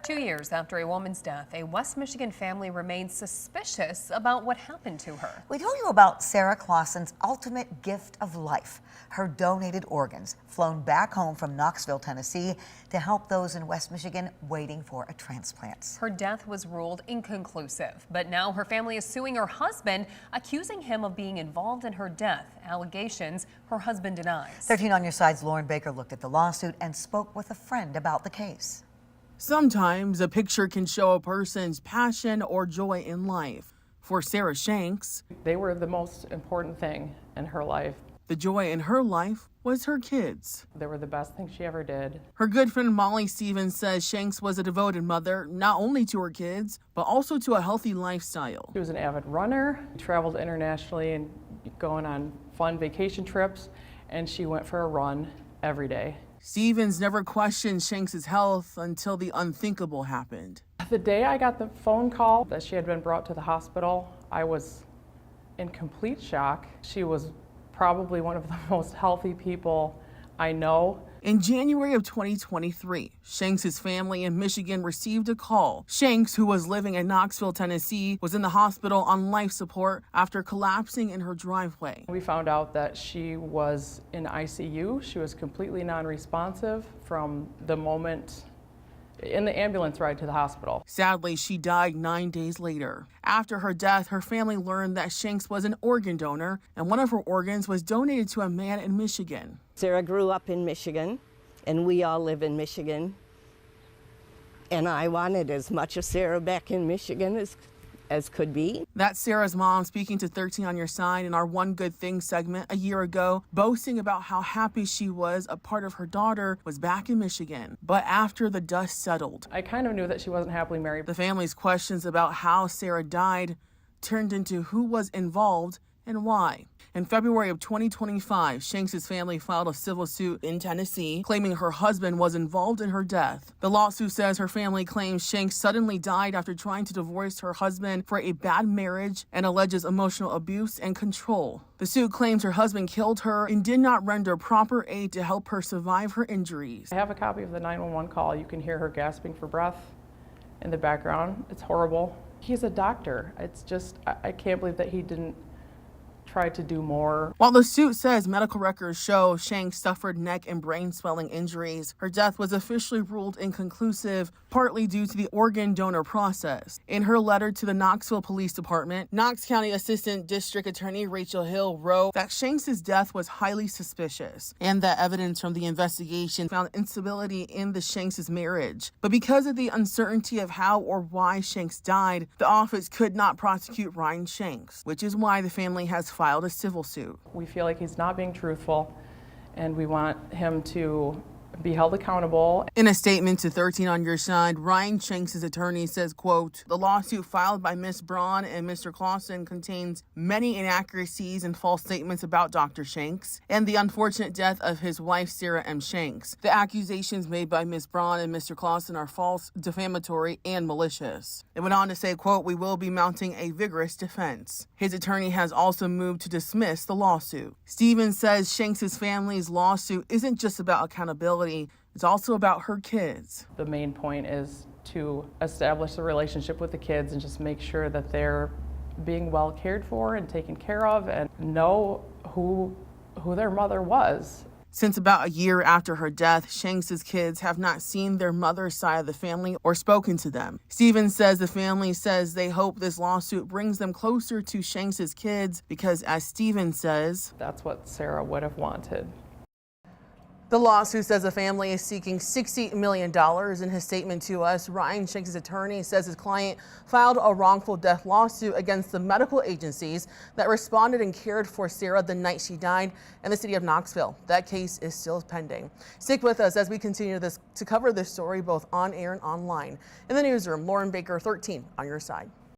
2 years after a woman's death, a West Michigan family remains suspicious about what happened to her. We told you about Sarah Clausen's ultimate gift of life, her donated organs, flown back home from Knoxville, Tennessee, to help those in West Michigan waiting for a transplant. Her death was ruled inconclusive, but now her family is suing her husband, accusing him of being involved in her death, allegations her husband denies. 13 on Your Side's Lauren Baker looked at the lawsuit and spoke with a friend about the case. Sometimes a picture can show a person's passion or joy in life. For Sarah Shanks, they were the most important thing in her life. The joy in her life was her kids. They were the best thing she ever did. Her good friend Molly Stevens says Shanks was a devoted mother, not only to her kids, but also to a healthy lifestyle. She was an avid runner, traveled internationally and going on fun vacation trips, and she went for a run every day. Stevens never questioned Shanks' health until the unthinkable happened. The day I got the phone call that she had been brought to the hospital, I was in complete shock. She was probably one of the most healthy people I know. In January of 2023, Shanks' family in Michigan received a call. Shanks, who was living in Knoxville, Tennessee, was in the hospital on life support after collapsing in her driveway. We found out that she was in ICU. She was completely non-responsive from the moment in the ambulance ride to the hospital. Sadly, she died 9 days later. After her death, her family learned that Shanks was an organ donor, and one of her organs was donated to a man in Michigan. Sarah grew up in Michigan, and we all live in Michigan. And I wanted as much of Sarah back in Michigan as could be. That's Sarah's mom speaking to 13 on Your Side in our One Good Thing segment a year ago, boasting about how happy she was a part of her daughter was back in Michigan. But after the dust settled, I kind of knew that she wasn't happily married. The family's questions about how Sarah died turned into who was involved and why. In February of 2025, Shanks' family filed a civil suit in Tennessee, claiming her husband was involved in her death. The lawsuit says her family claims Shanks suddenly died after trying to divorce her husband for a bad marriage and alleges emotional abuse and control. The suit claims her husband killed her and did not render proper aid to help her survive her injuries. I have a copy of the 911 call. You can hear her gasping for breath in the background. It's horrible. He's a doctor. It's just, I can't believe that he didn't try to do more. While the suit says medical records show Shanks suffered neck and brain swelling injuries, her death was officially ruled inconclusive, partly due to the organ donor process. In her letter to the Knoxville Police Department, Knox County Assistant District Attorney Rachel Hill wrote that Shanks' death was highly suspicious and that evidence from the investigation found instability in the Shanks' marriage. But because of the uncertainty of how or why Shanks died, the office could not prosecute Ryan Shanks, which is why the family has filed a civil suit. We feel like he's not being truthful, and we want him to be held accountable. In a statement to 13 on Your Side, Ryan Shanks' attorney says, quote, "The lawsuit filed by Ms. Braun and Mr. Clausen contains many inaccuracies and false statements about Dr. Shanks and the unfortunate death of his wife, Sarah M. Shanks. The accusations made by Ms. Braun and Mr. Clausen are false, defamatory, and malicious." It went on to say, quote, "We will be mounting a vigorous defense." His attorney has also moved to dismiss the lawsuit. Stevens says Shanks' family's lawsuit isn't just about accountability, it's also about her kids. The main point is to establish a relationship with the kids and just make sure that they're being well cared for and taken care of and know who their mother was. Since about a year after her death, Shanks' kids have not seen their mother's side of the family or spoken to them. Stevens says the family says they hope this lawsuit brings them closer to Shanks' kids because, as Stevens says, that's what Sarah would have wanted. The lawsuit says the family is seeking $60 million. In his statement to us, Ryan Shanks' attorney says his client filed a wrongful death lawsuit against the medical agencies that responded and cared for Sarah the night she died in the city of Knoxville. That case is still pending. Stick with us as we continue to cover this story both on air and online. In the newsroom, Lauren Baker, 13 on Your Side.